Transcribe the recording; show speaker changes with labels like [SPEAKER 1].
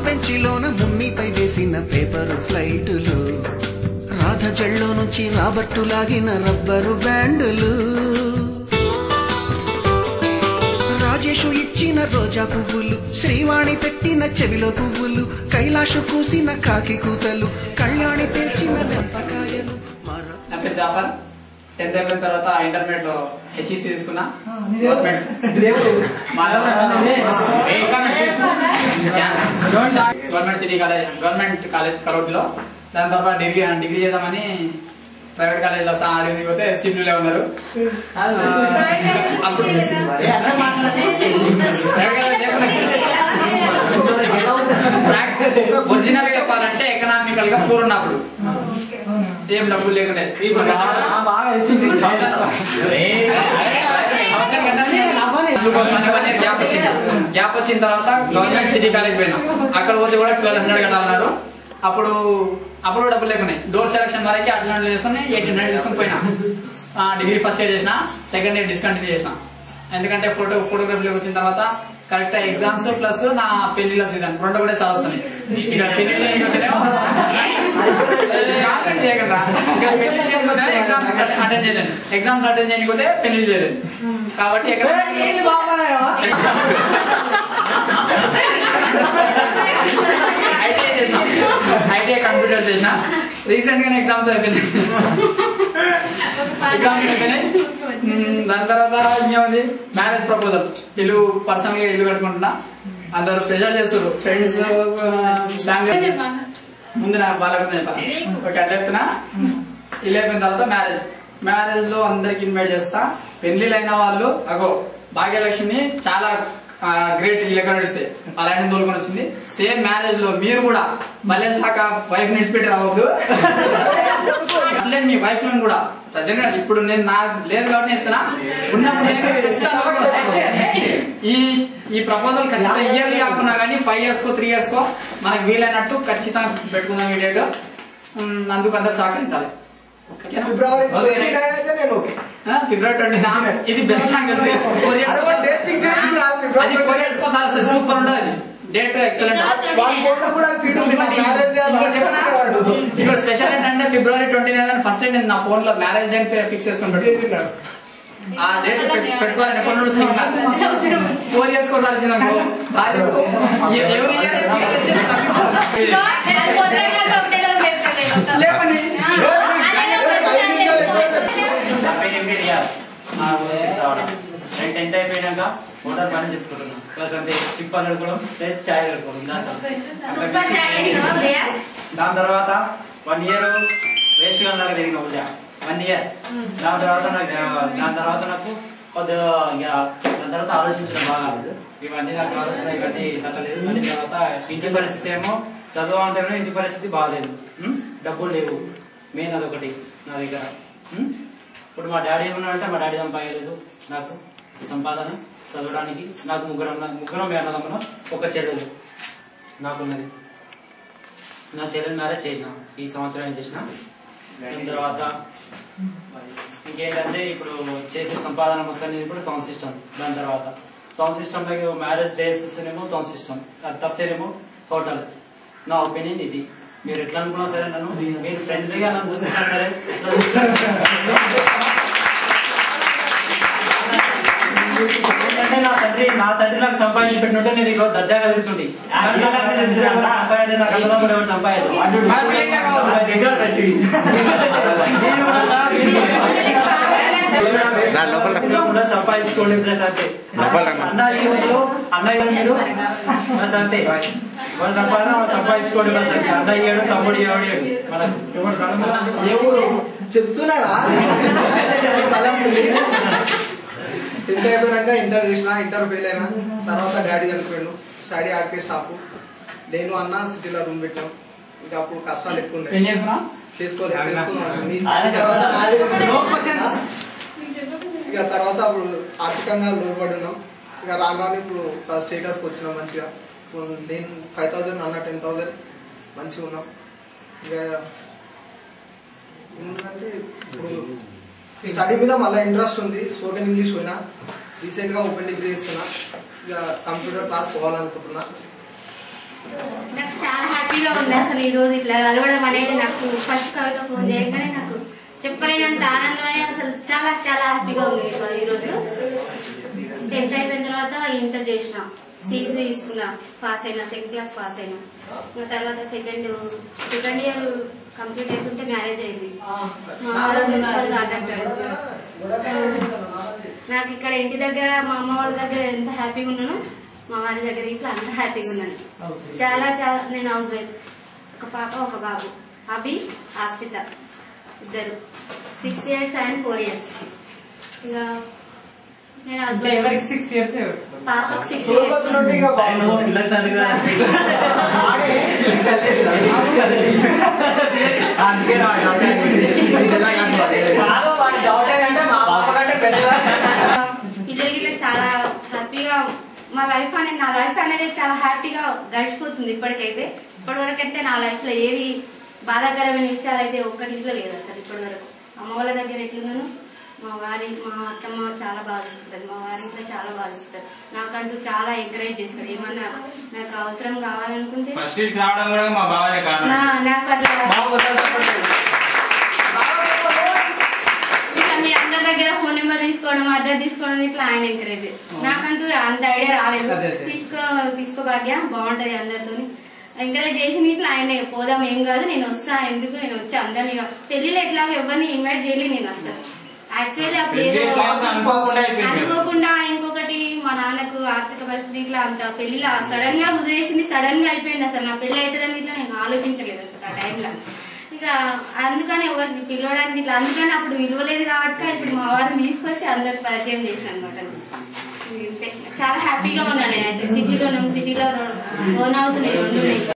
[SPEAKER 1] బెంచిలోన మున్నిపై వేసిన పేపరు ఫ్లైటులు, రాధ జల్లో నుంచి రాబర్టు లాగిన రబ్బరు బ్యాండులు, రాజేషు ఇచ్చిన రోజా పువ్వులు, శ్రీవాణి పెట్టిన చెవిలో పువ్వులు, కైలాషు కూసిన కాకి కూతలు, కళ్యాణి పెంచిన లెంపకాయలు.
[SPEAKER 2] 10th అయిపోయిన తర్వాత ఇంటర్మీడియట్ లో హెచ్ఈసీ తీసుకున్నా. Government city college, government college కరోడ్లో. దాని తర్వాత డిగ్రీ చేద్దామని ప్రైవేట్ కాలేజ్ లో అడిగి పోతే సిబ్లీలో ఉన్నారు. అప్పుడు ఒరిజినల్ గా చెప్పాలంటే ఎకనామికల్ గా పూర్ ఉన్నప్పుడు ఏం డబ్బులు లేకుండా గ్యాప్ వచ్చిన తర్వాత గవర్నమెంట్ సిటీ కాలేజ్ పోయినా. అక్కడ పోతే కూడా 1200 కట్టాలన్నారు. అప్పుడు డబ్బులు లేకున్నాయి. డోర్ సెలక్షన్ వరకు 1800 చేసుకుని 1800 చేసుకుని పోయినా. డిగ్రీ ఫస్ట్ ఇయర్ చేసిన, సెకండ్ ఇయర్ డిస్కంటిన్యూ చేసిన. ఎందుకంటే ఫోటోగ్రఫీలోకి వచ్చిన తర్వాత కరెక్ట్ ఎగ్జామ్స్ ప్లస్ నా పెళ్లిళ్ళ సీజన్ రెండు కూడా చదువుతున్నాయి. ఇక్కడ పెళ్లి చేయకుండా ఎగ్జామ్స్ అటెండ్ చేయలేదు. ఎగ్జామ్స్ అటెండ్ చేయకపోతే పెళ్లి చేయలేదు. కాబట్టి ఐటీఐ కంప్యూటర్ చేసిన. రీసెంట్ గానే ఎగ్జామ్స్ అయిపోయినాయి. దాని తర్వాత ఇంకేముంది, మ్యారేజ్ ప్రపోజల్. ఇల్లు పర్సనల్ గా ఇల్లు కట్టుకుంటున్నా. అందరూ ప్రెజర్ చేస్తారు, ఫ్రెండ్స్, ఫ్యామిలీ. ముందు నాకు వాళ్ళకు చెప్పాలి. ఓకే, అట్లా చెప్తున్నా. ఇల్లు అయిపోయిన తర్వాత మ్యారేజ్ లో అందరికి ఇన్వైట్ చేస్తా. పెళ్లిళ్ళు అయిన వాళ్ళు అగో భాగ్యలక్ష్మి చాలా గ్రేట్ లెక్క నడుస్తాయి. అలాంటి తోలుకొని వచ్చింది. సేమ్ మ్యారేజ్ లో మీరు కూడా మళ్ళీ శాఖ వైఫ్ ని ఇన్స్పెక్టర్ అవ్వద్దు. అట్లే మీ వైఫ్ లను కూడా ప్రజెంట్ ఇప్పుడు నేను నాకు లేదు కాబట్టి చెప్తున్నా. ఉన్నప్పుడు ఈ ప్రపోజల్ ఖచ్చితంగా ఇయర్లీ కాకుండా కానీ 5 years కో 3 years కో మనకు వీలైనట్టు ఖచ్చితంగా పెట్టుకుందాం ఈ డేట్. అందుకు అందరు సహకరించాలి. ఫిబ్రవరి 29 ఇది బెస్ట్ నాకు తెలిసి. 4 years అది 4 years కోసారి సూపర్ ఉండదు. అది డేట్ ఎక్సలెంట్. ఇప్పుడు స్పెషల్ ఏంటంటే February 29 ఫస్ట్ టైం నేను నా ఫోన్ లో మ్యారేజ్ డే ఫిక్స్ చేసుకుని పెట్టుకున్నాను. ఆ డేట్ పెట్టుకోవాలని ఎప్పుడు 4 years కోసారి వచ్చిందనుకో లేపని
[SPEAKER 3] 10th అయిపోయాక హోటల్ పని చేసుకుంటున్నాం. ప్లస్ అంటే షిప్ కడుకోవడం ప్లస్ చాయ్ కడుకోవడం. దాని తర్వాత 1 year వేస్ట్ గా తిరిగిన 1 year. దాని తర్వాత నాకు కొద్దిగా దాని తర్వాత ఆలోచించడం బాగా. ఇవన్నీ నాకు ఆలోచన ఇవన్నీ తగ్గలేదు. మళ్ళీ తర్వాత ఇంటి పరిస్థితి ఏమో చదవాలంటే ఇంటి పరిస్థితి బాగాలేదు. డబ్బులు లేవు. మెయిన్ అదొకటి నా దగ్గర. ఇప్పుడు మా డాడీ ఏమన్నాడంటే మా డాడీ సంపాదలేదు నాకు సంపాదన చదవడానికి. నాకు ముగ్గురం అన్నదమ్ములు, ఒక చెల్లెలు నాకున్నది. నా చెల్లెలు మ్యారేజ్ చేసిన ఈ సంవత్సరం చేసిన. దాని తర్వాత ఇంకేంటంటే ఇప్పుడు చేసే సంపాదన మొత్తం కూడా సౌండ్ సిస్టమ్. దాని తర్వాత సౌండ్ సిస్టమ్ లో మ్యారేజ్ డేస్ వస్తేనేమో సౌండ్ సిస్టమ్, అది తప్పితేనేమో హోటల్. నా ఒపీనియన్ ఇది. మీరు ఎట్లా అనుకున్నా సరే నన్ను మీరు ఫ్రెండ్లీగా నన్ను చూసుకున్నా సరే ఎందుకంటే నా తండ్రి నాకు సంపాదించి పెట్టినట్టు నేను ఇక్కడ దర్జాగా తిరుగుతుంది. సంపాదించుకోండి ప్లస్ అంతే. అన్నయ్య ప్లస్ అంతే. మన సంపాదన సంపాదించుకోండి ప్లస్ అంతే. అన్నయ్యాడు, తమ్ముడు ఎవడాడు మనకు
[SPEAKER 4] చెప్తున్నారా? 10th అయిపోయినాక ఇంటర్ చేసిన. ఇంటర్ ఫెయిల్ అయినా. తర్వాత డాడీ చనిపోయాడు. స్టడీ ఆర్కే స్టాప్. నేను అన్న సిటీలో రూమ్ పెట్టాం. ఇంకా అప్పుడు కష్టాలు ఎక్కువ చేసుకోలేదు. ఇక తర్వాత అప్పుడు ఆర్థికంగా లోపడి ఉన్నాం. ఇక రాను ఇప్పుడు స్టేటస్కి వచ్చినాం మంచిగా. నేను 5,000 అన్న 10,000 మంచిగా ఉన్నాం. ఇక ఎందుకంటే ఇప్పుడు స్టడీ మీద మళ్ళీ ఇంట్రెస్ట్ ఉంది. స్పోకెన్ ఇంగ్లీష్ పోయినా. రీసెంట్ గా ఓపెన్ డిగ్రీ చేస్తున్నా. ఇక కంప్యూటర్ క్లాస్ పోవాలనుకుంటున్నా.
[SPEAKER 5] నాకు చాలా హ్యాపీగా ఉంది అసలు ఈ రోజు ఇట్లా కలవడం అనేది. నాకు ఫస్ట్ కవిత ఫోన్ చేయగానే నాకు చెప్పలేనంత ఆనందమై అసలు చాలా చాలా హ్యాపీగా ఉంది ఈ రోజు. 10th అయిపోయిన తర్వాత ఇంటర్ చేసిన, సీసీ తీసుకున్నా, పాస్ అయినా, సెకండ్ క్లాస్ పాస్ అయినా. ఇంకా తర్వాత సెకండ్ ఇయర్ కంప్లీట్ అవుతుంటే మ్యారేజ్ అయింది. నాకు ఇక్కడ ఇంటి దగ్గర మా అమ్మ వాళ్ళ దగ్గర ఎంత హ్యాపీగా ఉన్నానో మా వారి దగ్గర ఇట్లా అంత హ్యాపీగా ఉన్నాను. చాలా చాలా. నేను హౌస్ వైఫ్, ఒక పాప ఒక బాబు, అభి ఆస్పిత, ఇద్దరు 6 years and 4 years. ఇంకా నేను హౌస్ వైఫ్.
[SPEAKER 3] 6 years
[SPEAKER 5] పాపకు 6 years. పిల్లలకి చాలా హ్యాపీగా మా లైఫ్ అనేది, నా లైఫ్ అనేది చాలా హ్యాపీగా గడిచిపోతుంది ఇప్పటికైతే. ఇప్పటివరకు అయితే నా లైఫ్ లో ఏది బాధాకరమైన విషయాలు అయితే ఒక్కటి ఇంట్లో లేదు అసలు ఇప్పటి వరకు. అమ్మ వాళ్ళ దగ్గర ఎట్లున్నాను, మా అత్తమ్మ చాలా బాధిస్తుంది, మా వారి ఇంట్లో చాలా బాధిస్తారు. నాకంటూ చాలా ఎంకరేజ్ చేస్తాడు. ఏమన్నా నాకు అవసరం కావాలనుకుంటే నాకు ఇట్లా మీ అందరి దగ్గర ఫోన్ నెంబర్ తీసుకోవడం, అడ్రస్ తీసుకోవడం ఇట్లా ఆయన ఎంకరేజ్. నాకంటూ అంత ఐడియా రాలేదు. తీసుకోబాధ్యా బాగుంటది అందరితో ఎంకరేజ్ చేసింది ఇట్లా ఆయన. పోదాం ఏం కాదు, నేను వస్తా, ఎందుకు నేను వచ్చి అందరినీ పెళ్లిలో ఎట్లాగో ఎవరిని ఇన్వైట్ చేయలేదు నేను అసలు. యాక్చువల్లీ అప్పుడు అనుకోకుండా ఇంకొకటి మా నాన్నకు ఆర్థిక పరిస్థితి ఇట్లా అంత పెళ్లిలో సడన్ గా కుదిరేసింది, సడన్ గా అయిపోయింది. అసలు నా పెళ్లి అవుతుందని ఇట్లా నేను ఆలోచించలేదు అసలు ఆ టైంలో. ఇక అందుకని ఎవరికి పిలవడానికి ఇట్లా, అందుకని అప్పుడు విలువలేదు కాబట్టి ఇప్పుడు మా వారిని తీసుకొచ్చి అందరికి పరిచయం చేసిన అనమాట. చాలా హ్యాపీగా ఉన్నాను నేనైతే. సిటీలో ఓన్ హౌస్ 2 ఉన్నాయి.